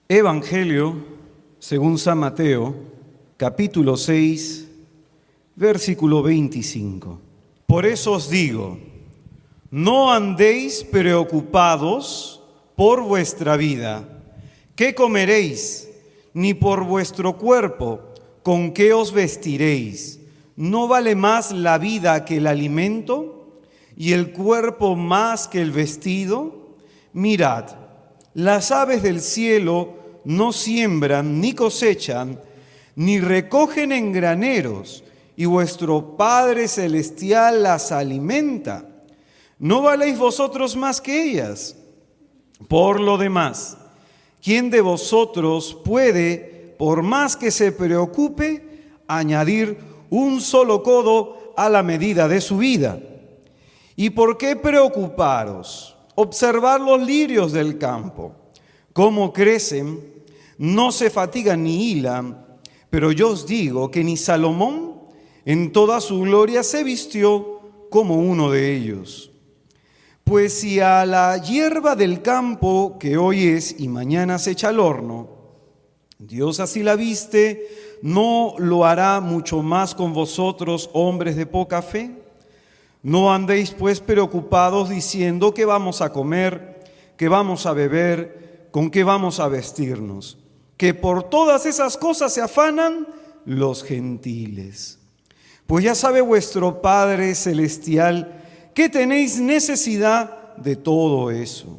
Evangelio según San Mateo, capítulo 6, versículo 25. Por eso os digo, no andéis preocupados por vuestra vida, qué comeréis, ni por vuestro cuerpo, con qué os vestiréis. ¿No vale más la vida que el alimento y el cuerpo más que el vestido? Mirad, las aves del cielo no siembran, ni cosechan, ni recogen en graneros, y vuestro Padre Celestial las alimenta. ¿No valéis vosotros más que ellas? Por lo demás, ¿quién de vosotros puede, por más que se preocupe, añadir un solo codo a la medida de su vida? ¿Y por qué preocuparos? Observad los lirios del campo, cómo crecen, no se fatigan ni hilan, pero yo os digo que ni Salomón en toda su gloria se vistió como uno de ellos. Pues si a la hierba del campo, que hoy es y mañana se echa al horno, Dios así la viste, ¿no lo hará mucho más con vosotros, hombres de poca fe? No andéis pues preocupados diciendo qué vamos a comer, qué vamos a beber, con qué vamos a vestirnos, que por todas esas cosas se afanan los gentiles. Pues ya sabe vuestro Padre Celestial que tenéis necesidad de todo eso.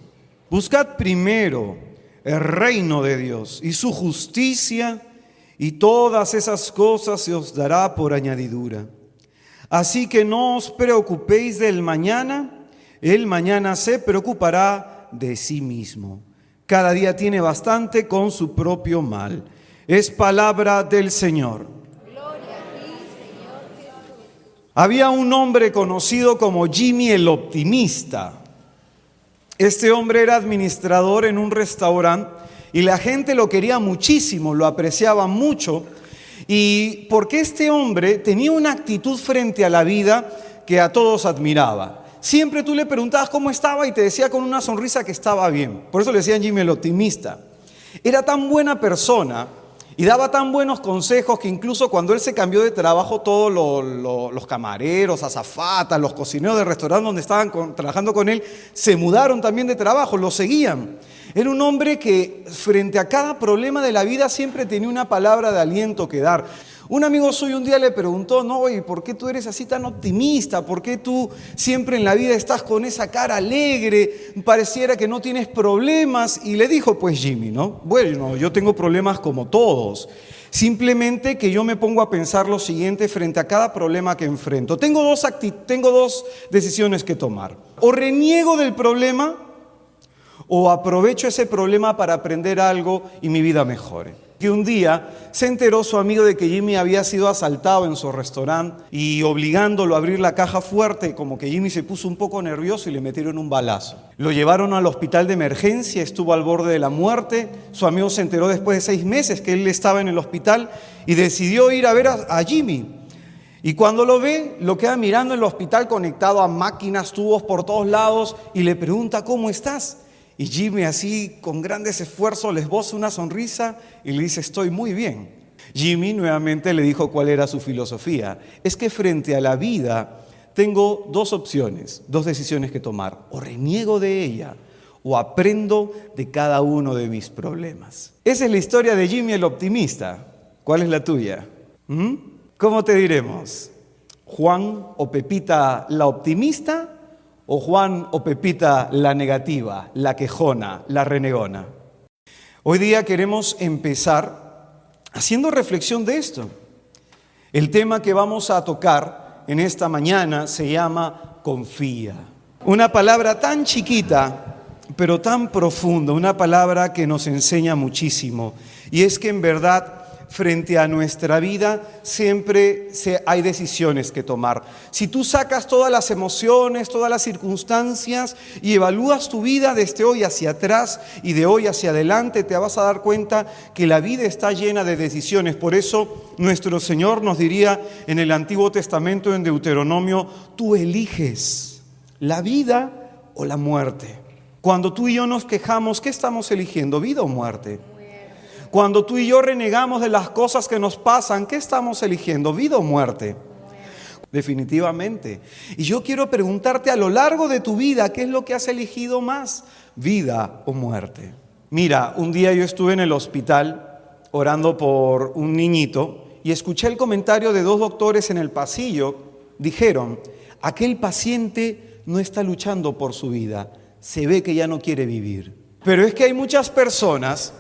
Buscad primero el reino de Dios y su justicia, y todas esas cosas se os dará por añadidura. Así que no os preocupéis del mañana, el mañana se preocupará de sí mismo. Cada día tiene bastante con su propio mal. Es palabra del Señor. Gloria a ti, Señor Jesús. Había un hombre conocido como Jimmy el Optimista. Este hombre era administrador en un restaurante y la gente lo quería muchísimo, lo apreciaba mucho. Y porque este hombre tenía una actitud frente a la vida que a todos admiraba. Siempre tú le preguntabas cómo estaba y te decía con una sonrisa que estaba bien. Por eso le decían Jimmy el Optimista. Era tan buena persona y daba tan buenos consejos que incluso cuando él se cambió de trabajo, todos los camareros, azafatas, los cocineros del restaurante donde estaban trabajando con él, se mudaron también de trabajo, lo seguían. Era un hombre que frente a cada problema de la vida siempre tenía una palabra de aliento que dar. Un amigo suyo un día le preguntó, no, ¿y por qué tú eres así tan optimista? ¿Por qué tú siempre en la vida estás con esa cara alegre? Pareciera que no tienes problemas. Y le dijo, pues Jimmy, ¿no? Bueno, yo tengo problemas como todos. Simplemente que yo me pongo a pensar lo siguiente frente a cada problema que enfrento. Tengo dos decisiones que tomar. O reniego del problema o aprovecho ese problema para aprender algo y mi vida mejore. Que un día se enteró su amigo de que Jimmy había sido asaltado en su restaurante y obligándolo a abrir la caja fuerte, como que Jimmy se puso un poco nervioso y le metieron un balazo. Lo llevaron al hospital de emergencia, estuvo al borde de la muerte. Su amigo se enteró después de 6 meses que él estaba en el hospital y decidió ir a ver a Jimmy. Y cuando lo ve, lo queda mirando en el hospital conectado a máquinas, tubos por todos lados y le pregunta, ¿cómo estás? Y Jimmy así con grandes esfuerzos le esboza una sonrisa y le dice, estoy muy bien. Jimmy nuevamente le dijo cuál era su filosofía. Es que frente a la vida tengo 2 opciones, 2 decisiones que tomar. O reniego de ella o aprendo de cada uno de mis problemas. Esa es la historia de Jimmy el Optimista. ¿Cuál es la tuya? ¿Cómo te diremos? ¿Juan o Pepita la optimista? ¿O Juan o Pepita la negativa, la quejona, la renegona? Hoy día queremos empezar haciendo reflexión de esto. El tema que vamos a tocar en esta mañana se llama confía. Una palabra tan chiquita, pero tan profunda, una palabra que nos enseña muchísimo. Y es que en verdad, frente a nuestra vida siempre hay decisiones que tomar. Si tú sacas todas las emociones, todas las circunstancias y evalúas tu vida desde hoy hacia atrás y de hoy hacia adelante, te vas a dar cuenta que la vida está llena de decisiones. Por eso nuestro Señor nos diría en el Antiguo Testamento, en Deuteronomio, tú eliges la vida o la muerte. Cuando tú y yo nos quejamos, ¿qué estamos eligiendo? ¿Vida o muerte? Cuando tú y yo renegamos de las cosas que nos pasan, ¿qué estamos eligiendo? ¿Vida o muerte? Definitivamente. Y yo quiero preguntarte a lo largo de tu vida, ¿qué es lo que has elegido más? ¿Vida o muerte? Mira, un día yo estuve en el hospital orando por un niñito y escuché el comentario de dos doctores en el pasillo. Dijeron, aquel paciente no está luchando por su vida, se ve que ya no quiere vivir. Pero es que hay muchas personas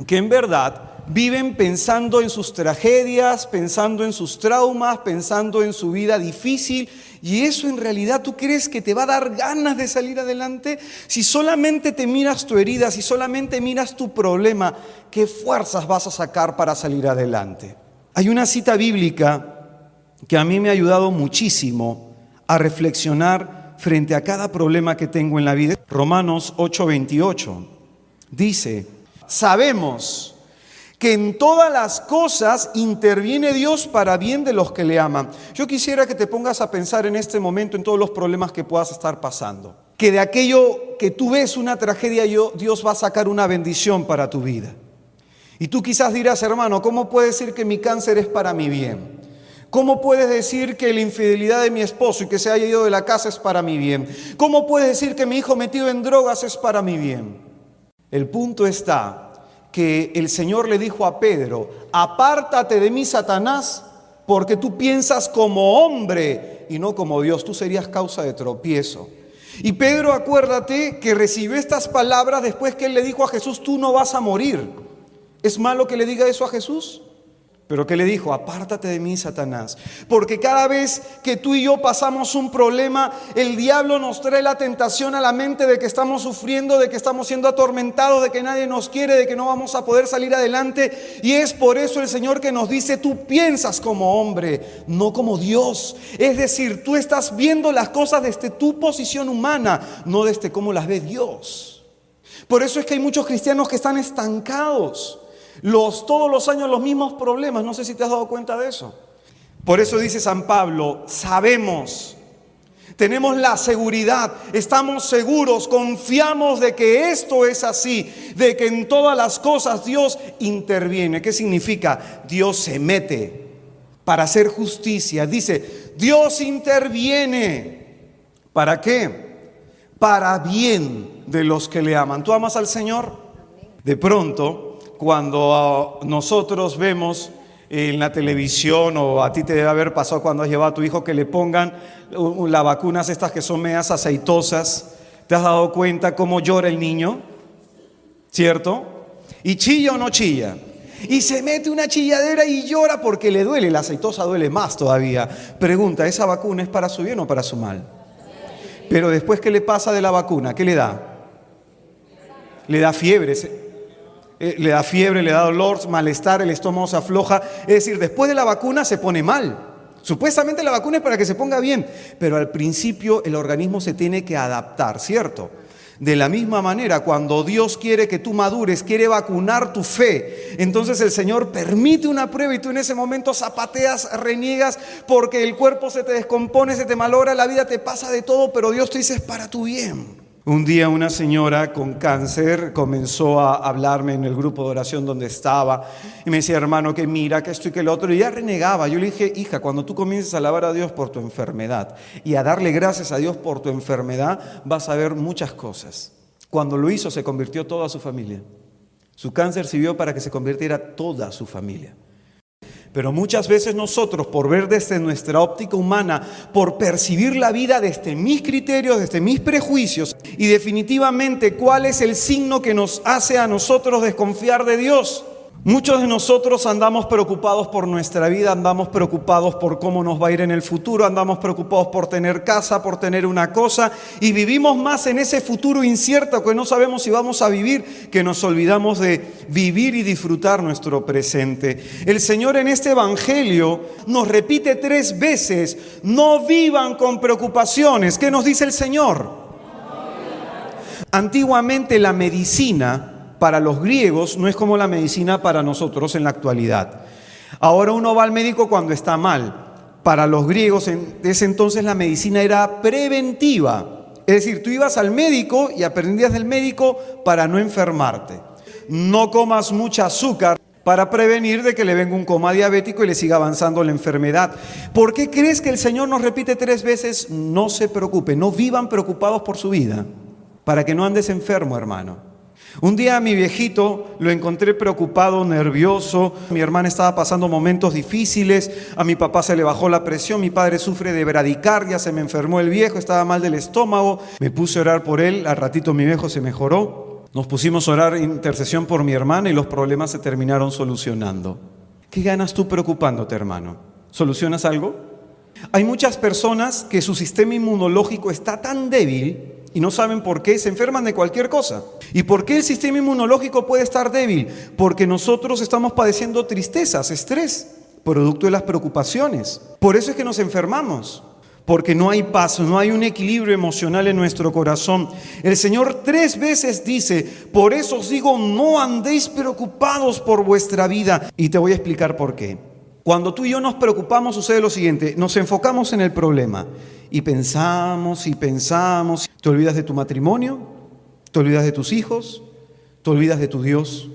que en verdad viven pensando en sus tragedias, pensando en sus traumas, pensando en su vida difícil, y eso en realidad tú crees que te va a dar ganas de salir adelante. Si solamente te miras tu herida, si solamente miras tu problema, ¿qué fuerzas vas a sacar para salir adelante? Hay una cita bíblica que a mí me ha ayudado muchísimo a reflexionar frente a cada problema que tengo en la vida. Romanos 8:28 dice, sabemos que en todas las cosas interviene Dios para bien de los que le aman. Yo quisiera que te pongas a pensar en este momento en todos los problemas que puedas estar pasando. Que de aquello que tú ves una tragedia, Dios va a sacar una bendición para tu vida. Y tú quizás dirás, hermano, ¿cómo puedes decir que mi cáncer es para mi bien? ¿Cómo puedes decir que la infidelidad de mi esposo y que se haya ido de la casa es para mi bien? ¿Cómo puedes decir que mi hijo metido en drogas es para mi bien? El punto está que el Señor le dijo a Pedro, apártate de mí, Satanás, porque tú piensas como hombre y no como Dios. Tú serías causa de tropiezo. Y Pedro, acuérdate que recibió estas palabras después que él le dijo a Jesús, tú no vas a morir. ¿Es malo que le diga eso a Jesús? Pero ¿qué le dijo? Apártate de mí, Satanás. Porque cada vez que tú y yo pasamos un problema, el diablo nos trae la tentación a la mente de que estamos sufriendo, de que estamos siendo atormentados, de que nadie nos quiere, de que no vamos a poder salir adelante. Y es por eso el Señor que nos dice, tú piensas como hombre, no como Dios. Es decir, tú estás viendo las cosas desde tu posición humana, no desde cómo las ve Dios. Por eso es que hay muchos cristianos que están estancados. Todos los años los mismos problemas, no sé si te has dado cuenta de eso. Por eso dice San Pablo, sabemos, tenemos la seguridad, estamos seguros, confiamos de que esto es así, de que en todas las cosas Dios interviene. ¿Qué significa? Dios se mete para hacer justicia. Dice, Dios interviene. ¿Para qué? Para bien de los que le aman. ¿Tú amas al Señor? De pronto, cuando nosotros vemos en la televisión, o a ti te debe haber pasado cuando has llevado a tu hijo que le pongan las vacunas estas que son medias aceitosas, ¿te has dado cuenta cómo llora el niño? ¿Cierto? ¿Y chilla o no chilla? Y se mete una chilladera y llora porque le duele. La aceitosa duele más todavía. Pregunta, ¿esa vacuna es para su bien o para su mal? Pero después, ¿qué le pasa de la vacuna? ¿Qué le da? Le da fiebre. Le da fiebre, le da dolor, malestar, el estómago se afloja. Es decir, después de la vacuna se pone mal. Supuestamente la vacuna es para que se ponga bien, pero al principio el organismo se tiene que adaptar, ¿cierto? De la misma manera, cuando Dios quiere que tú madures, quiere vacunar tu fe, entonces el Señor permite una prueba y tú en ese momento zapateas, reniegas, porque el cuerpo se te descompone, se te malogra, la vida te pasa de todo, pero Dios te dice es para tu bien. Un día una señora con cáncer comenzó a hablarme en el grupo de oración donde estaba y me decía, hermano, que mira, que esto y que lo otro, y ella renegaba. Yo le dije, hija, cuando tú comiences a alabar a Dios por tu enfermedad y a darle gracias a Dios por tu enfermedad, vas a ver muchas cosas. Cuando lo hizo, se convirtió toda su familia. Su cáncer sirvió para que se convirtiera toda su familia. Pero muchas veces nosotros, por ver desde nuestra óptica humana, por percibir la vida desde mis criterios, desde mis prejuicios, y definitivamente cuál es el signo que nos hace a nosotros desconfiar de Dios. Muchos de nosotros andamos preocupados por nuestra vida, andamos preocupados por cómo nos va a ir en el futuro, andamos preocupados por tener casa, por tener una cosa, y vivimos más en ese futuro incierto que no sabemos si vamos a vivir, que nos olvidamos de vivir y disfrutar nuestro presente. El Señor en este Evangelio nos repite 3 veces, no vivan con preocupaciones. ¿Qué nos dice el Señor? Antiguamente la medicina para los griegos no es como la medicina para nosotros en la actualidad. Ahora uno va al médico cuando está mal. Para los griegos en ese entonces la medicina era preventiva. Es decir, tú ibas al médico y aprendías del médico para no enfermarte. no comas mucha azúcar para prevenir de que le venga un coma diabético y le siga avanzando la enfermedad. ¿Por qué crees que el Señor nos repite 3 veces? No se preocupe, no vivan preocupados por su vida, para que no andes enfermo, hermano. Un día a mi viejito lo encontré preocupado, nervioso. Mi hermana estaba pasando momentos difíciles. A mi papá se le bajó la presión. Mi padre sufre de bradicardia, se me enfermó el viejo, estaba mal del estómago. Me puse a orar por él. Al ratito mi viejo se mejoró. Nos pusimos a orar intercesión por mi hermana y los problemas se terminaron solucionando. ¿Qué ganas tú preocupándote, hermano? ¿Solucionas algo? Hay muchas personas que su sistema inmunológico está tan débil y no saben por qué, se enferman de cualquier cosa. ¿Y por qué el sistema inmunológico puede estar débil? Porque nosotros estamos padeciendo tristezas, estrés, producto de las preocupaciones. Por eso es que nos enfermamos, porque no hay paz, no hay un equilibrio emocional en nuestro corazón. El Señor 3 veces dice, por eso os digo, no andéis preocupados por vuestra vida. Y te voy a explicar por qué. Cuando tú y yo nos preocupamos sucede lo siguiente, nos enfocamos en el problema y pensamos y pensamos. Te olvidas de tu matrimonio, te olvidas de tus hijos, te olvidas de tu Dios.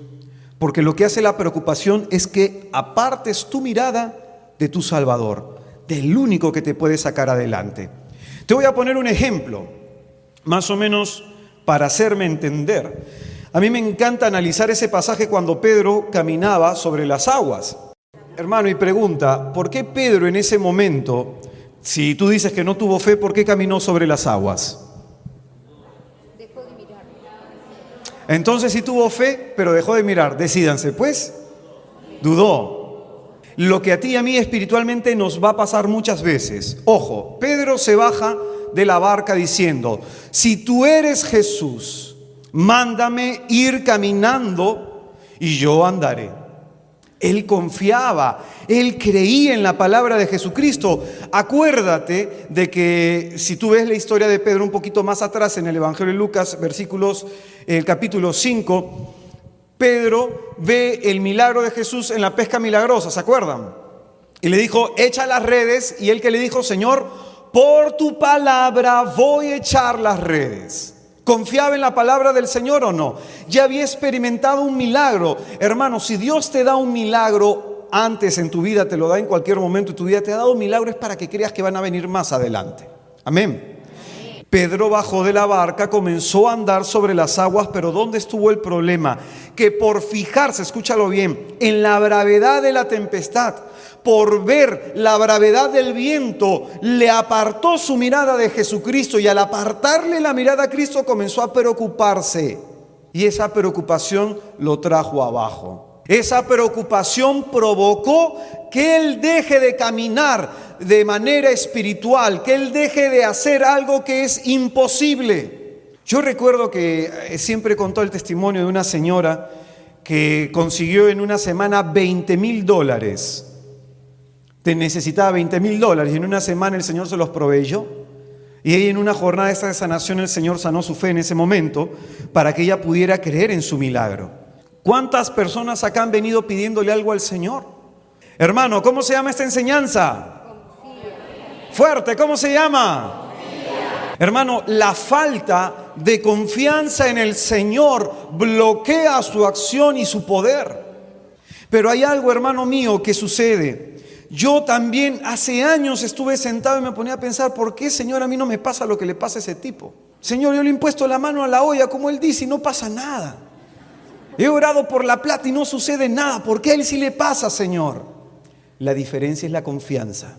Porque lo que hace la preocupación es que apartes tu mirada de tu Salvador, del único que te puede sacar adelante. Te voy a poner un ejemplo, más o menos para hacerme entender. A mí me encanta analizar ese pasaje cuando Pedro caminaba sobre las aguas. Hermano, y pregunta, ¿por qué Pedro en ese momento, si tú dices que no tuvo fe, ¿por qué caminó sobre las aguas? Dejó de mirar. Entonces sí tuvo fe, pero dejó de mirar. Decídanse, pues, dudó. Lo que a ti y a mí espiritualmente nos va a pasar muchas veces. Ojo, Pedro se baja de la barca diciendo, si tú eres Jesús, mándame ir caminando y yo andaré. Él confiaba, él creía en la palabra de Jesucristo. Acuérdate de que si tú ves la historia de Pedro un poquito más atrás en el Evangelio de Lucas, el capítulo 5, Pedro ve el milagro de Jesús en la pesca milagrosa, ¿se acuerdan? Y le dijo, echa las redes, y él que le dijo, Señor, por tu palabra voy a echar las redes. ¿Confiaba en la palabra del Señor o no? Ya había experimentado un milagro. Hermano, si Dios te da un milagro antes en tu vida, te lo da en cualquier momento de tu vida, te ha dado un milagro es para que creas que van a venir más adelante. Amén. Pedro bajó de la barca, comenzó a andar sobre las aguas, pero ¿dónde estuvo el problema? Que por fijarse, escúchalo bien, en la bravedad de la tempestad, por ver la bravedad del viento, le apartó su mirada de Jesucristo, y al apartarle la mirada a Cristo comenzó a preocuparse, y esa preocupación lo trajo abajo. Esa preocupación provocó que él deje de caminar de manera espiritual, que él deje de hacer algo que es imposible. Yo recuerdo que siempre contó el testimonio de una señora que consiguió en una semana $20,000. Necesitaba $20,000 y en una semana el Señor se los proveyó. Y ella en una jornada esta de sanación el Señor sanó su fe en ese momento para que ella pudiera creer en su milagro. ¿Cuántas personas acá han venido pidiéndole algo al Señor? Hermano, ¿cómo se llama esta enseñanza? Confía. Fuerte, ¿cómo se llama? Confía. Hermano, la falta de confianza en el Señor bloquea su acción y su poder. Pero hay algo, hermano mío, que sucede. Yo también hace años estuve sentado y me ponía a pensar, ¿por qué, Señor, a mí no me pasa lo que le pasa a ese tipo? Señor, yo le he impuesto la mano a la olla, como él dice, y no pasa nada. He orado por la plata y no sucede nada. ¿Por qué a él sí le pasa, Señor? La diferencia es la confianza.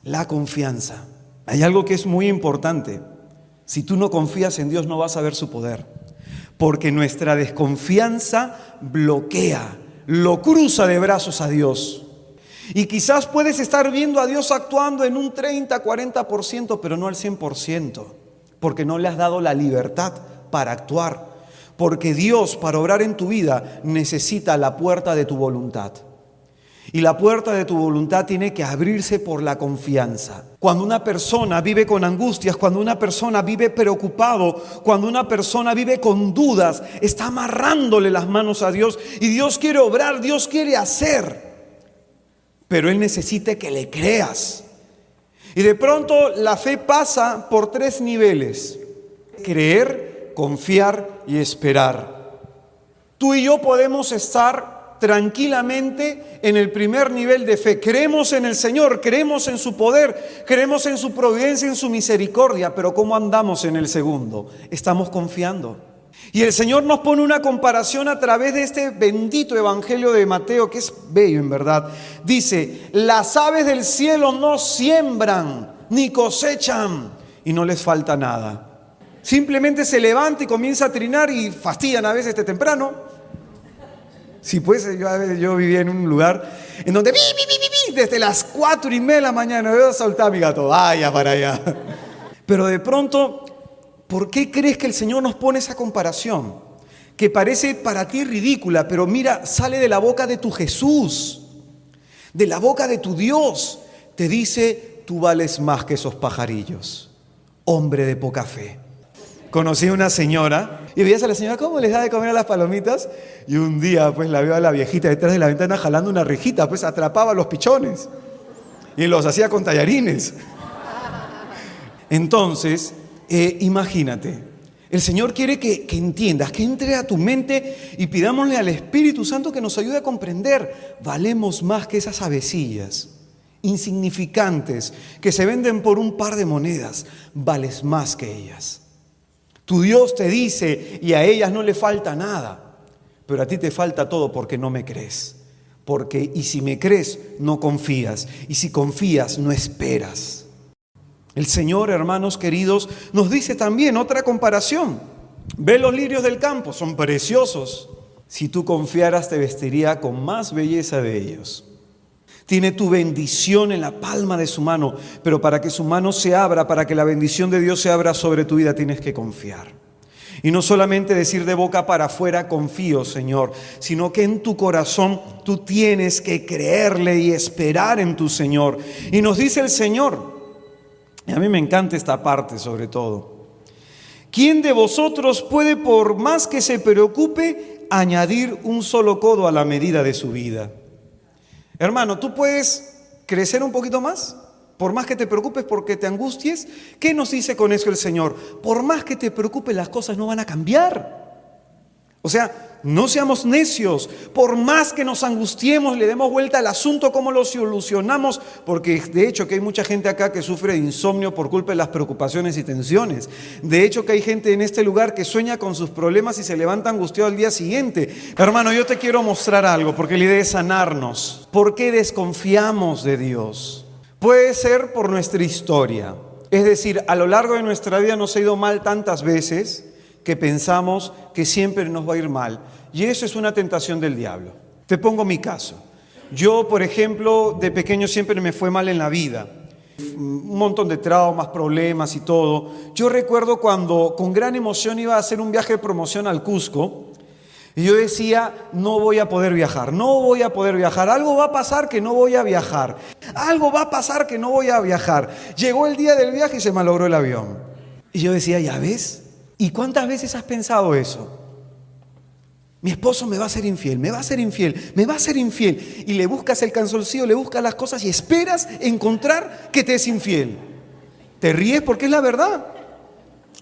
La confianza. Hay algo que es muy importante. Si tú no confías en Dios, no vas a ver su poder. Porque nuestra desconfianza bloquea, lo cruza de brazos a Dios. Y quizás puedes estar viendo a Dios actuando en un 30, 40%, pero no al 100%, porque no le has dado la libertad para actuar. Porque Dios, para obrar en tu vida, necesita la puerta de tu voluntad. Y la puerta de tu voluntad tiene que abrirse por la confianza. Cuando una persona vive con angustias, cuando una persona vive preocupado, cuando una persona vive con dudas, está amarrándole las manos a Dios. Y Dios quiere obrar, Dios quiere hacer. Pero Él necesita que le creas. Y de pronto la fe pasa por 3 niveles: creer, confiar y esperar. Tú y yo podemos estar tranquilamente en el primer nivel de fe. Creemos en el Señor, creemos en su poder, creemos en su providencia, en su misericordia, pero ¿cómo andamos en el segundo? Estamos confiando. Y el Señor nos pone una comparación a través de este bendito evangelio de Mateo, que es bello en verdad. Dice, las aves del cielo no siembran ni cosechan y no les falta nada. Simplemente se levanta y comienza a trinar y fastidian a veces temprano. Sí, pues yo vivía en un lugar en donde desde las 4:30 de la mañana voy a soltar a mi gato, vaya para allá. Pero de pronto, ¿por qué crees que el Señor nos pone esa comparación? Que parece para ti ridícula, pero mira, sale de la boca de tu Jesús, de la boca de tu Dios. Te dice, tú vales más que esos pajarillos, hombre de poca fe. Conocí a una señora y veías a la señora cómo les da de comer a las palomitas, y un día pues la veo a la viejita detrás de la ventana jalando una rejita, pues atrapaba a los pichones y los hacía con tallarines. Entonces, imagínate, el Señor quiere que entiendas, que entre a tu mente y pidámosle al Espíritu Santo que nos ayude a comprender. Valemos más que esas avecillas insignificantes que se venden por un par de monedas. Vales más que ellas. Tu Dios te dice, y a ellas no le falta nada, pero a ti te falta todo porque no me crees. Y si me crees, no confías. Y si confías, no esperas. El Señor, hermanos queridos, nos dice también otra comparación. Ve los lirios del campo, son preciosos. Si tú confiaras, te vestiría con más belleza de ellos. Tiene tu bendición en la palma de su mano, pero para que su mano se abra, para que la bendición de Dios se abra sobre tu vida, tienes que confiar. Y no solamente decir de boca para afuera, confío, Señor, sino que en tu corazón tú tienes que creerle y esperar en tu Señor. Y nos dice el Señor, y a mí me encanta esta parte sobre todo, ¿quién de vosotros puede, por más que se preocupe, añadir un solo codo a la medida de su vida? Hermano, ¿tú puedes crecer un poquito más? Por más que te preocupes, porque te angusties. ¿Qué nos dice con eso el Señor? Por más que te preocupes, las cosas no van a cambiar. O sea, no seamos necios. Por más que nos angustiemos, le demos vuelta al asunto, ¿cómo lo solucionamos? Porque de hecho que hay mucha gente acá que sufre de insomnio por culpa de las preocupaciones y tensiones. De hecho que hay gente en este lugar que sueña con sus problemas y se levanta angustiado al día siguiente. Hermano, yo te quiero mostrar algo, porque la idea es sanarnos. ¿Por qué desconfiamos de Dios? Puede ser por nuestra historia. Es decir, a lo largo de nuestra vida nos ha ido mal tantas veces que pensamos que siempre nos va a ir mal. Y eso es una tentación del diablo. Te pongo mi caso. Yo, por ejemplo, de pequeño siempre me fue mal en la vida. Un montón de traumas, problemas y todo. Yo recuerdo cuando con gran emoción iba a hacer un viaje de promoción al Cusco. Y yo decía, no voy a poder viajar, no voy a poder viajar. Algo va a pasar que no voy a viajar. Algo va a pasar que no voy a viajar. Llegó el día del viaje y se malogró el avión. Y yo decía, ¿ya ves? ¿Y cuántas veces has pensado eso? Mi esposo me va a ser infiel, me va a ser infiel, me va a ser infiel. Y le buscas el canzoncillo, le buscas las cosas y esperas encontrar que te es infiel. ¿Te ríes porque es la verdad?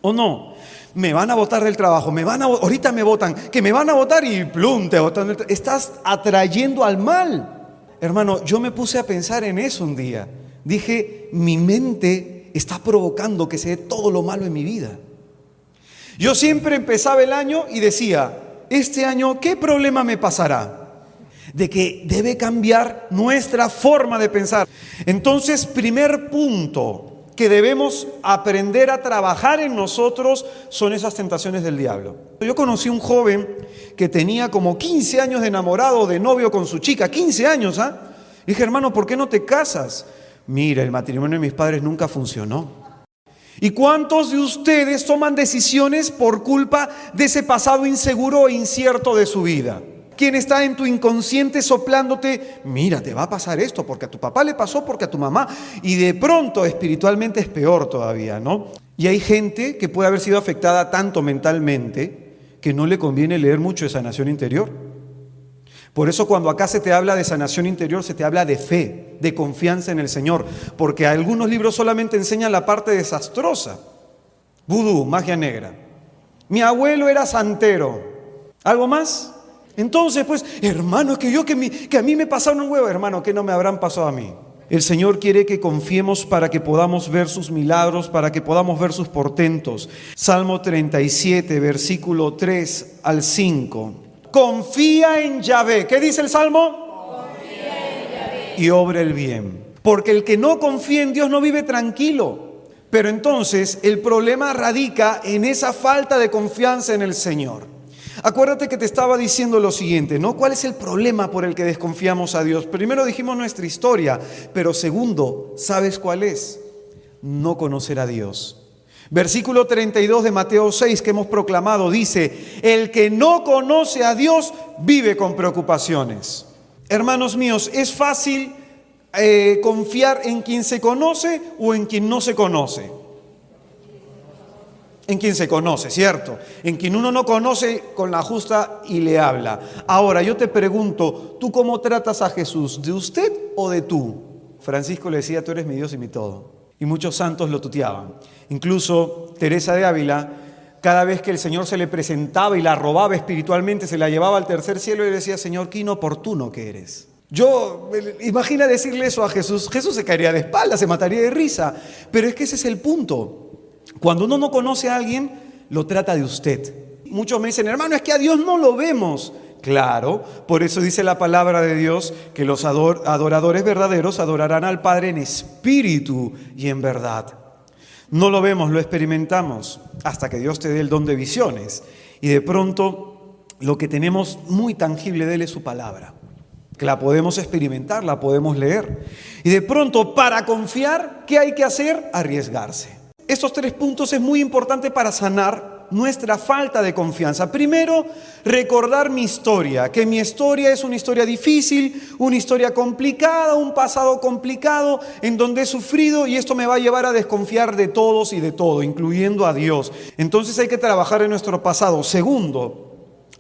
¿O no? Me van a botar del trabajo, ahorita me botan, que me van a botar y plum, te botan. Estás atrayendo al mal. Hermano, yo me puse a pensar en eso un día. Dije, mi mente está provocando que se dé todo lo malo en mi vida. Yo siempre empezaba el año y decía, este año, ¿qué problema me pasará? De que debe cambiar nuestra forma de pensar. Entonces, primer punto que debemos aprender a trabajar en nosotros son esas tentaciones del diablo. Yo conocí un joven que tenía como 15 años de enamorado, de novio con su chica, 15 años, ¿ah? Dije, hermano, ¿por qué no te casas? Mira, el matrimonio de mis padres nunca funcionó. ¿Y cuántos de ustedes toman decisiones por culpa de ese pasado inseguro e incierto de su vida? ¿Quién está en tu inconsciente soplándote? Mira, te va a pasar esto porque a tu papá le pasó, porque a tu mamá. Y de pronto espiritualmente es peor todavía, ¿no? Y hay gente que puede haber sido afectada tanto mentalmente que no le conviene leer mucho de sanación interior. Por eso cuando acá se te habla de sanación interior, se te habla de fe, de confianza en el Señor, porque algunos libros solamente enseñan la parte desastrosa. Vudú, magia negra. Mi abuelo era santero. ¿Algo más? Entonces, pues, hermano, es que a mí me pasaron un huevo, hermano, que no me habrán pasado a mí. El Señor quiere que confiemos para que podamos ver sus milagros, para que podamos ver sus portentos. Salmo 37, versículo 3 al 5. Confía en Yahvé. ¿Qué dice el Salmo? Confía en Yahvé. Y obra el bien. Porque el que no confía en Dios no vive tranquilo. Pero entonces el problema radica en esa falta de confianza en el Señor. Acuérdate que te estaba diciendo lo siguiente, ¿no? ¿Cuál es el problema por el que desconfiamos a Dios? Primero dijimos nuestra historia, pero segundo, ¿sabes cuál es? No conocer a Dios. Versículo 32 de Mateo 6 que hemos proclamado dice, el que no conoce a Dios vive con preocupaciones. Hermanos míos, ¿es fácil confiar en quien se conoce o en quien no se conoce? En quien se conoce, ¿cierto? En quien uno no conoce, con la justa y le habla. Ahora, yo te pregunto, ¿tú cómo tratas a Jesús? ¿De usted o de tú? Francisco le decía, tú eres mi Dios y mi todo. Y muchos santos lo tuteaban. Incluso Teresa de Ávila, cada vez que el Señor se le presentaba y la robaba espiritualmente, se la llevaba al tercer cielo y le decía, Señor, qué inoportuno que eres. Imagina decirle eso a Jesús. Jesús se caería de espaldas, se mataría de risa. Pero es que ese es el punto. Cuando uno no conoce a alguien, lo trata de usted. Muchos me dicen, hermano, es que a Dios no lo vemos. Claro, por eso dice la palabra de Dios que los adoradores verdaderos adorarán al Padre en espíritu y en verdad. No lo vemos, lo experimentamos hasta que Dios te dé el don de visiones. Y de pronto lo que tenemos muy tangible de Él es su palabra. Que la podemos experimentar, la podemos leer. Y de pronto, para confiar, ¿qué hay que hacer? Arriesgarse. Estos 3 puntos es muy importante para sanar nuestra falta de confianza. Primero, recordar mi historia, que mi historia es una historia difícil, una historia complicada, un pasado complicado en donde he sufrido y esto me va a llevar a desconfiar de todos y de todo, incluyendo a Dios. Entonces hay que trabajar en nuestro pasado. Segundo,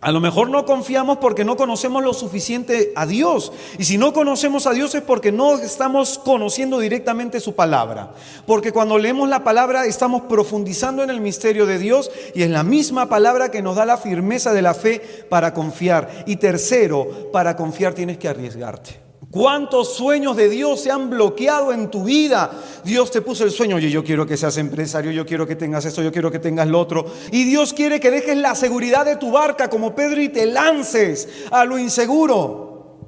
a lo mejor no confiamos porque no conocemos lo suficiente a Dios. Y si no conocemos a Dios es porque no estamos conociendo directamente su palabra. Porque cuando leemos la palabra estamos profundizando en el misterio de Dios y es la misma palabra que nos da la firmeza de la fe para confiar. Y tercero, para confiar tienes que arriesgarte. ¿Cuántos sueños de Dios se han bloqueado en tu vida? Dios te puso el sueño, oye, yo quiero que seas empresario, yo quiero que tengas esto, yo quiero que tengas lo otro. Y Dios quiere que dejes la seguridad de tu barca como Pedro y te lances a lo inseguro.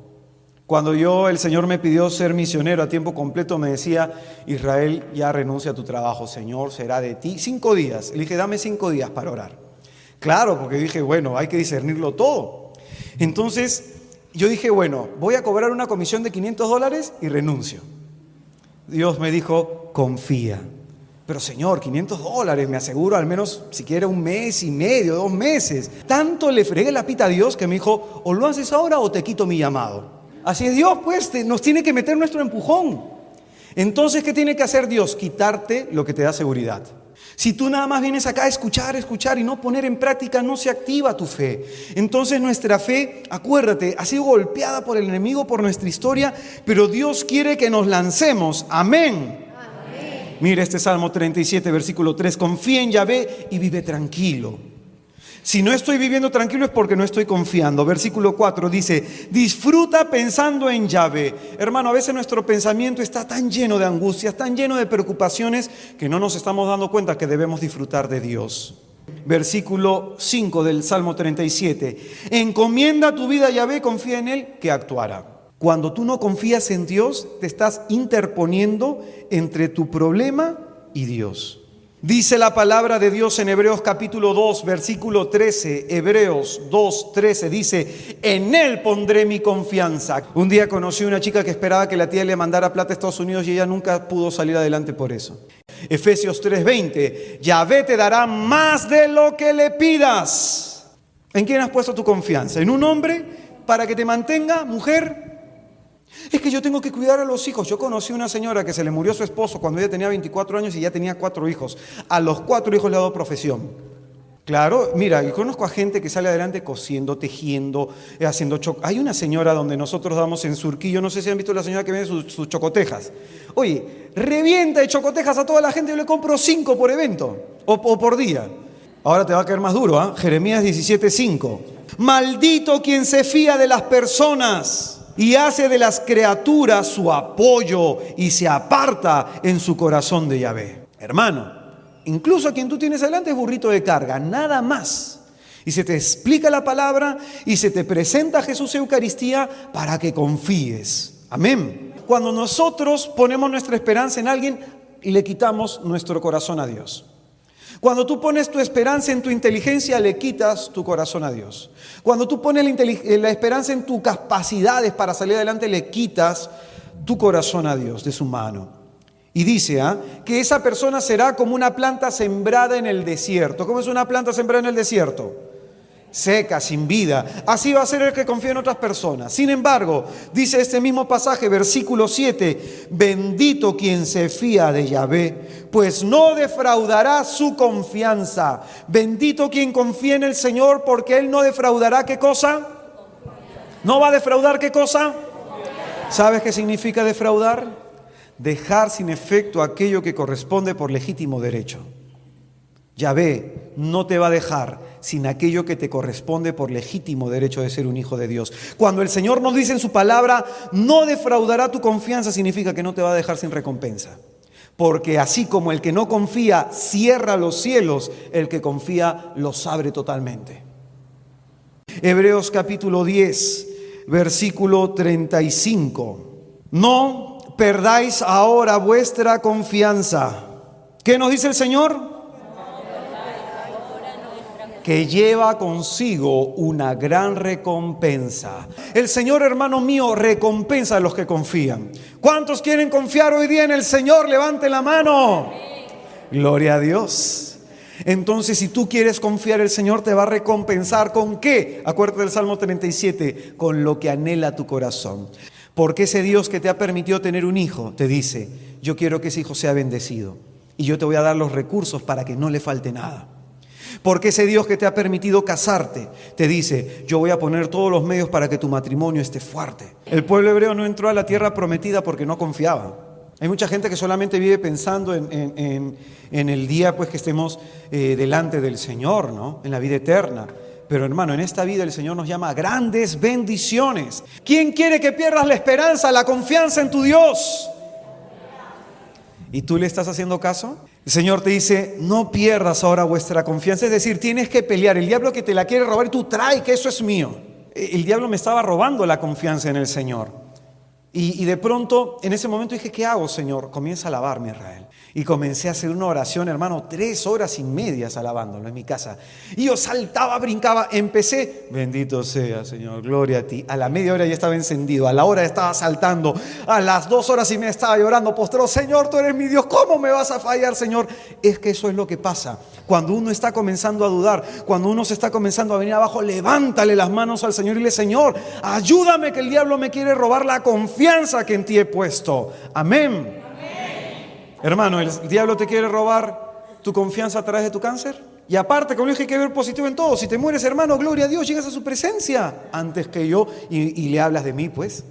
Cuando el Señor me pidió ser misionero a tiempo completo, me decía, Israel, ya renuncia a tu trabajo, Señor, será de ti. 5 días. Le dije, dame 5 días para orar. Claro, porque dije, bueno, hay que discernirlo todo. Entonces yo dije, bueno, voy a cobrar una comisión de $500 y renuncio. Dios me dijo, confía. Pero Señor, $500, me aseguro al menos siquiera 1 mes y medio, 2 meses. Tanto le fregué la pita a Dios que me dijo, o lo haces ahora o te quito mi llamado. Así es Dios, pues nos tiene que meter nuestro empujón. Entonces, ¿qué tiene que hacer Dios? Quitarte lo que te da seguridad. Si tú nada más vienes acá a escuchar y no poner en práctica, no se activa tu fe. Entonces nuestra fe, acuérdate, ha sido golpeada por el enemigo, por nuestra historia, pero Dios quiere que nos lancemos. Amén. Amén. Mira este Salmo 37, versículo 3. Confía en Yahvé y vive tranquilo. Si no estoy viviendo tranquilo es porque no estoy confiando. Versículo 4 dice, disfruta pensando en Yahvé. Hermano, a veces nuestro pensamiento está tan lleno de angustias, tan lleno de preocupaciones, que no nos estamos dando cuenta que debemos disfrutar de Dios. Versículo 5 del Salmo 37. Encomienda tu vida a Yahvé, confía en Él, que actuará. Cuando tú no confías en Dios, te estás interponiendo entre tu problema y Dios. Dice la palabra de Dios en Hebreos capítulo 2, versículo 13, Hebreos 2, 13, dice, en Él pondré mi confianza. Un día conocí a una chica que esperaba que la tía le mandara plata a Estados Unidos y ella nunca pudo salir adelante por eso. Efesios 3, 20, Yahvé te dará más de lo que le pidas. ¿En quién has puesto tu confianza? ¿En un hombre para que te mantenga, mujer? Es que yo tengo que cuidar a los hijos. Yo conocí una señora que se le murió su esposo cuando ella tenía 24 años y ya tenía 4 hijos. A los 4 hijos le ha dado profesión. Claro, mira, yo conozco a gente que sale adelante cosiendo, tejiendo, haciendo Hay una señora donde nosotros damos en Surquillo, no sé si han visto la señora que vende sus chocotejas. Oye, revienta de chocotejas a toda la gente, yo le compro 5 por evento o por día. Ahora te va a caer más duro, ¿eh? Jeremías 17:5. Maldito quien se fía de las personas y hace de las criaturas su apoyo y se aparta en su corazón de Yahvé. Hermano, incluso a quien tú tienes delante es burrito de carga, nada más. Y se te explica la palabra y se te presenta Jesús Eucaristía para que confíes. Amén. Cuando nosotros ponemos nuestra esperanza en alguien, le quitamos nuestro corazón a Dios. Cuando tú pones tu esperanza en tu inteligencia, le quitas tu corazón a Dios. Cuando tú pones la esperanza en tus capacidades para salir adelante, le quitas tu corazón a Dios de su mano. Y dice que esa persona será como una planta sembrada en el desierto. ¿Cómo es una planta sembrada en el desierto? Seca, sin vida. Así va a ser el que confía en otras personas. Sin embargo, dice este mismo pasaje, versículo 7, bendito quien se fía de Yahvé, pues no defraudará su confianza. Bendito quien confía en el Señor, porque Él no defraudará, ¿qué cosa? ¿No va a defraudar qué cosa? ¿Sabes qué significa defraudar? Dejar sin efecto aquello que corresponde por legítimo derecho. Yahvé no te va a dejar sin aquello que te corresponde por legítimo derecho de ser un hijo de Dios. Cuando el Señor nos dice en su palabra, no defraudará tu confianza, significa que no te va a dejar sin recompensa. Porque así como el que no confía cierra los cielos, el que confía los abre totalmente. Hebreos capítulo 10, versículo 35. No perdáis ahora vuestra confianza. ¿Qué nos dice el Señor? Que lleva consigo una gran recompensa. El Señor, hermano mío, recompensa a los que confían. ¿Cuántos quieren confiar hoy día en el Señor? Levanten la mano. Gloria a Dios. Entonces, si tú quieres confiar, el Señor te va a recompensar. ¿Con qué? Acuérdate del Salmo 37, con lo que anhela tu corazón. Porque ese Dios que te ha permitido tener un hijo, te dice, yo quiero que ese hijo sea bendecido. Y yo te voy a dar los recursos para que no le falte nada. Porque ese Dios que te ha permitido casarte, te dice, yo voy a poner todos los medios para que tu matrimonio esté fuerte. El pueblo hebreo no entró a la tierra prometida porque no confiaba. Hay mucha gente que solamente vive pensando en el día pues que estemos delante del Señor, ¿no? En la vida eterna. Pero hermano, en esta vida el Señor nos llama a grandes bendiciones. ¿Quién quiere que pierdas la esperanza, la confianza en tu Dios? ¿Y tú le estás haciendo caso? El Señor te dice, no pierdas ahora vuestra confianza. Es decir, tienes que pelear. El diablo que te la quiere robar y tú trae que eso es mío. El diablo me estaba robando la confianza en el Señor. Y de pronto, en ese momento dije, ¿qué hago, Señor? Comienza a alabarme, Israel. Y comencé a hacer una oración, hermano, 3 horas y media alabándolo en mi casa. Y yo saltaba, brincaba, empecé, bendito sea, Señor, gloria a ti. A la media hora ya estaba encendido, a la hora estaba saltando, a las 2 horas y media estaba llorando, postrado, Señor, tú eres mi Dios, ¿cómo me vas a fallar, Señor? Es que eso es lo que pasa. Cuando uno está comenzando a dudar, cuando uno se está comenzando a venir abajo, levántale las manos al Señor y dile, Señor, ayúdame que el diablo me quiere robar la confianza que en ti he puesto. Amén. Hermano, ¿el diablo te quiere robar tu confianza a través de tu cáncer? Y aparte, como dije, hay que ver positivo en todo. Si te mueres, hermano, gloria a Dios, llegas a su presencia antes que yo y le hablas de mí, pues.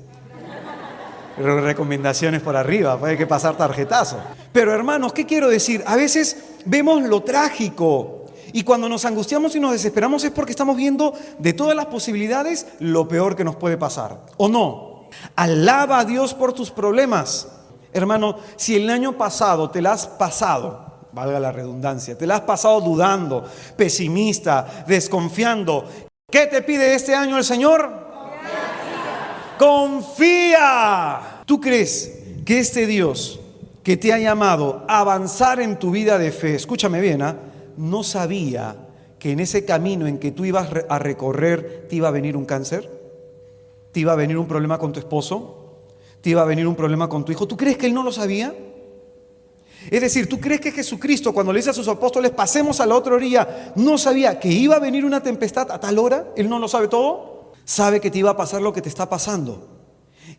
Pero recomendaciones por arriba, pues hay que pasar tarjetazo. Pero hermanos, ¿qué quiero decir? A veces vemos lo trágico y cuando nos angustiamos y nos desesperamos es porque estamos viendo de todas las posibilidades lo peor que nos puede pasar. ¿O no? Alaba a Dios por tus problemas. Hermano, si el año pasado te la has pasado, valga la redundancia, te la has pasado dudando, pesimista, desconfiando, ¿qué te pide este año el Señor? Confía. ¿Tú crees que este Dios que te ha llamado a avanzar en tu vida de fe, escúchame bien, no sabía que en ese camino en que tú ibas a recorrer te iba a venir un cáncer? ¿Te iba a venir un problema con tu esposo? ¿Te iba a venir un problema con tu hijo? ¿Tú crees que Él no lo sabía? Es decir, ¿tú crees que Jesucristo, cuando le dice a sus apóstoles, pasemos a la otra orilla, no sabía que iba a venir una tempestad a tal hora? ¿Él no lo sabe todo? Sabe que te iba a pasar lo que te está pasando.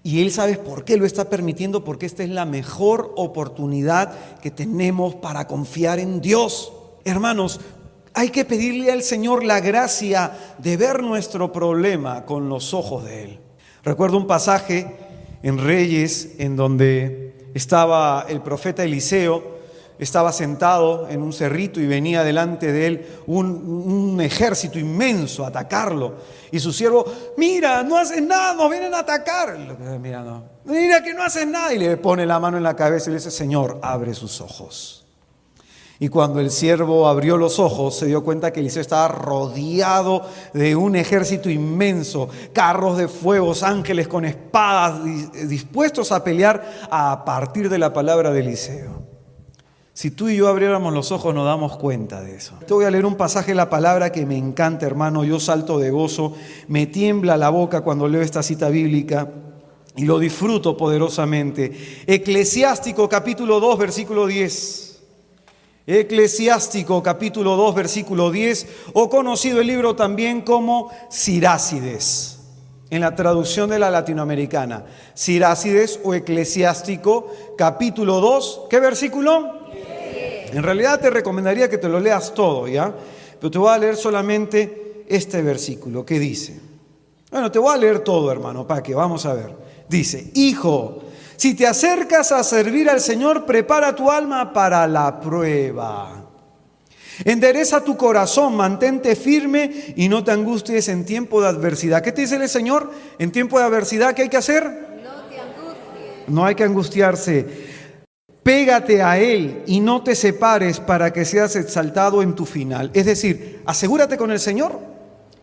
Y Él sabe por qué lo está permitiendo, porque esta es la mejor oportunidad que tenemos para confiar en Dios. Hermanos, hay que pedirle al Señor la gracia de ver nuestro problema con los ojos de Él. Recuerdo un pasaje en Reyes, en donde estaba el profeta Eliseo estaba sentado en un cerrito y venía delante de él un ejército inmenso a atacarlo. Y su siervo, mira, no haces nada, nos vienen a atacar. Mira que no haces nada. Y le pone la mano en la cabeza y le dice, Señor, abre sus ojos. Y cuando el siervo abrió los ojos, se dio cuenta que Eliseo estaba rodeado de un ejército inmenso, carros de fuego, ángeles con espadas, dispuestos a pelear a partir de la palabra de Eliseo. Si tú y yo abriéramos los ojos, nos damos cuenta de eso. Te voy a leer un pasaje de la palabra que me encanta, hermano. Yo salto de gozo, me tiembla la boca cuando leo esta cita bíblica y lo disfruto poderosamente. Eclesiástico capítulo 2, versículo 10. Eclesiástico capítulo 2 versículo 10, o conocido el libro también como Sirácides, en la traducción de la latinoamericana. Sirácides o Eclesiástico capítulo 2, ¿qué versículo? 10. En realidad te recomendaría que te lo leas todo, ¿ya? Pero te voy a leer solamente este versículo que dice. Bueno, te voy a leer todo, hermano, para que vamos a ver. Dice, hijo, si te acercas a servir al Señor, prepara tu alma para la prueba. Endereza tu corazón, mantente firme y no te angusties en tiempo de adversidad. ¿Qué te dice el Señor? En tiempo de adversidad, ¿qué hay que hacer? No te angusties. No hay que angustiarse. Pégate a Él y no te separes para que seas exaltado en tu final. Es decir, asegúrate con el Señor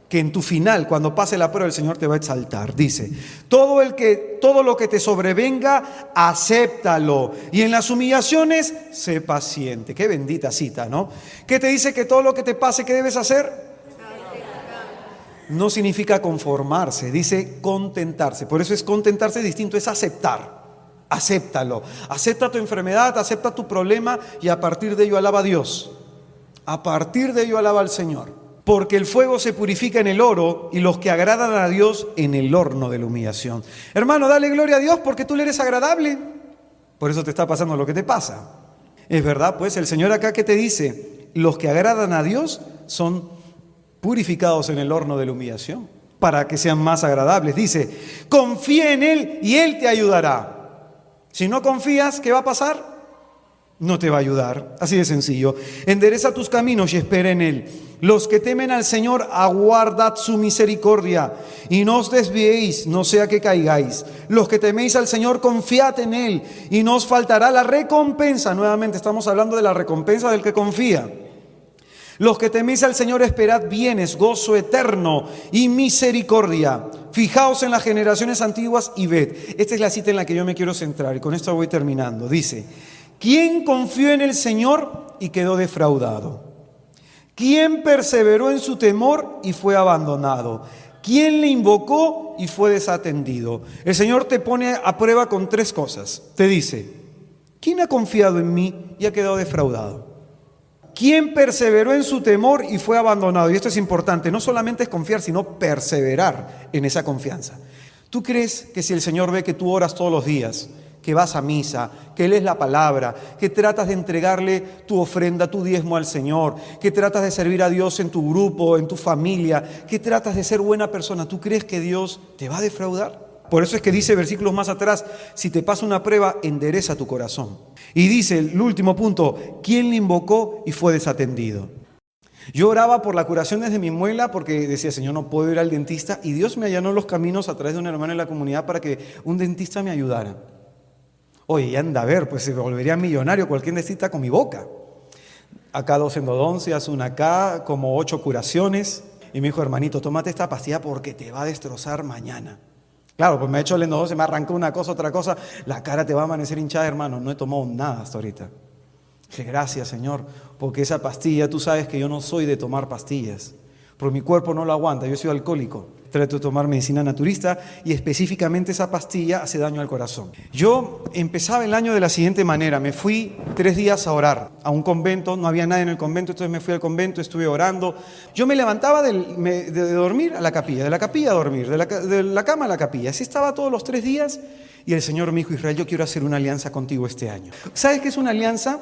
que en tu final, cuando pase la prueba, el Señor te va a exaltar. Dice, todo lo que te sobrevenga, acéptalo. Y en las humillaciones, sé paciente. Qué bendita cita, ¿no? ¿Qué te dice que todo lo que te pase, qué debes hacer? No significa conformarse, dice contentarse. Por eso es contentarse distinto, es aceptar. Acéptalo. Acepta tu enfermedad, acepta tu problema y a partir de ello alaba a Dios. A partir de ello alaba al Señor. Porque el fuego se purifica en el oro y los que agradan a Dios en el horno de la humillación. Hermano, dale gloria a Dios porque tú le eres agradable. Por eso te está pasando lo que te pasa. Es verdad, pues el Señor acá que te dice, los que agradan a Dios son purificados en el horno de la humillación para que sean más agradables. Dice, confía en Él y Él te ayudará. Si no confías, ¿qué va a pasar? No te va a ayudar, así de sencillo. Endereza tus caminos y espera en Él. Los que temen al Señor, aguardad su misericordia y no os desviéis, no sea que caigáis. Los que teméis al Señor, confiad en Él y no os faltará la recompensa. Nuevamente estamos hablando de la recompensa del que confía. Los que teméis al Señor, esperad bienes, gozo eterno y misericordia. Fijaos en las generaciones antiguas y ved. Esta es la cita en la que yo me quiero centrar y con esto voy terminando. Dice, ¿quién confió en el Señor y quedó defraudado? ¿Quién perseveró en su temor y fue abandonado? ¿Quién le invocó y fue desatendido? El Señor te pone a prueba con tres cosas. Te dice, ¿quién ha confiado en mí y ha quedado defraudado? ¿Quién perseveró en su temor y fue abandonado? Y esto es importante, no solamente es confiar, sino perseverar en esa confianza. ¿Tú crees que si el Señor ve que tú oras todos los días, que vas a misa, que lees la palabra, que tratas de entregarle tu ofrenda, tu diezmo al Señor, que tratas de servir a Dios en tu grupo, en tu familia, que tratas de ser buena persona, ¿tú crees que Dios te va a defraudar? Por eso es que dice versículos más atrás, si te pasa una prueba, endereza tu corazón. Y dice el último punto, ¿quién le invocó y fue desatendido? Yo oraba por la curación desde mi muela porque decía, Señor, no puedo ir al dentista, y Dios me allanó los caminos a través de un hermano en la comunidad para que un dentista me ayudara. Oye, anda a ver, pues se volvería millonario cualquier dentista con mi boca. Acá 2 endodoncias, una acá, como 8 curaciones. Y me dijo, hermanito, tómate esta pastilla porque te va a destrozar mañana. Claro, pues me ha hecho el endodoncia, me arrancó una cosa, otra cosa. La cara te va a amanecer hinchada, hermano. No he tomado nada hasta ahorita. Dije, gracias, Señor, porque esa pastilla, tú sabes que yo no soy de tomar pastillas. Porque mi cuerpo no lo aguanta, yo soy alcohólico. Trato de tomar medicina naturista y específicamente esa pastilla hace daño al corazón. Yo empezaba el año de la siguiente manera. Me fui 3 días a orar a un convento, no había nadie en el convento, entonces me fui al convento, estuve orando. Yo me levantaba de dormir a la capilla, de la capilla a dormir, de la cama a la capilla. Así estaba todos los 3 días y el Señor me dijo, Israel, yo quiero hacer una alianza contigo este año. ¿Sabes qué es una alianza?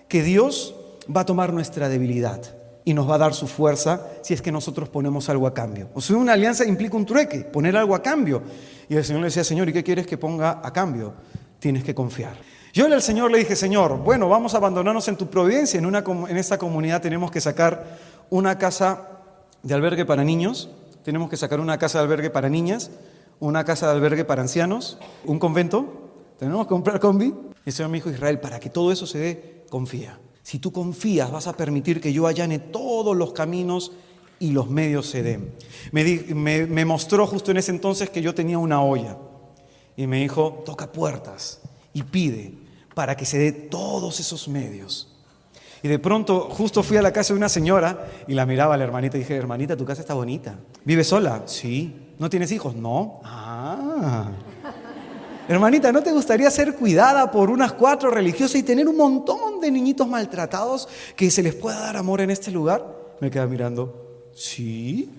Que Dios va a tomar nuestra debilidad y nos va a dar su fuerza si es que nosotros ponemos algo a cambio. O sea, una alianza implica un trueque, poner algo a cambio. Y el Señor le decía, Señor, ¿y qué quieres que ponga a cambio? Tienes que confiar. Yo al Señor le dije, Señor, bueno, vamos a abandonarnos en tu providencia. En esta comunidad tenemos que sacar una casa de albergue para niños, tenemos que sacar una casa de albergue para niñas, una casa de albergue para ancianos, un convento, tenemos que comprar combi. Y el Señor me dijo, Israel, para que todo eso se dé, confía. Si tú confías, vas a permitir que yo allane todos los caminos y los medios se den. Me mostró justo en ese entonces que yo tenía una olla. Y me dijo, toca puertas y pide para que se dé todos esos medios. Y de pronto justo fui a la casa de una señora y la miraba a la hermanita y dije, hermanita, tu casa está bonita. ¿Vives sola? Sí. ¿No tienes hijos? No. Hermanita, ¿no te gustaría ser cuidada por unas 4 religiosas y tener un montón de niñitos maltratados que se les pueda dar amor en este lugar? Me queda mirando. Sí.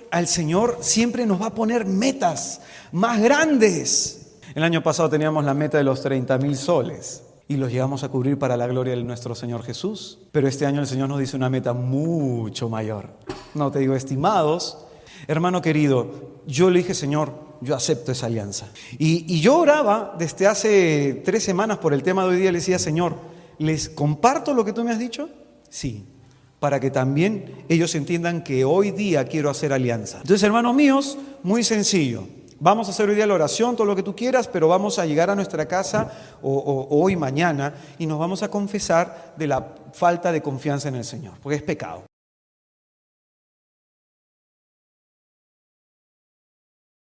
Al Señor siempre nos va a poner metas más grandes. El año pasado teníamos la meta de los 30,000 soles y los llegamos a cubrir para la gloria de nuestro Señor Jesús. Pero este año el Señor nos dice una meta mucho mayor. No te digo estimados. Hermano querido, yo le dije, Señor, yo acepto esa alianza. Y yo oraba desde hace 3 semanas por el tema de hoy día. Le decía, Señor, ¿les comparto lo que tú me has dicho? Sí. Para que también ellos entiendan que hoy día quiero hacer alianza. Entonces, hermanos míos, muy sencillo. Vamos a hacer hoy día la oración, todo lo que tú quieras, pero vamos a llegar a nuestra casa o hoy, mañana, y nos vamos a confesar de la falta de confianza en el Señor, porque es pecado.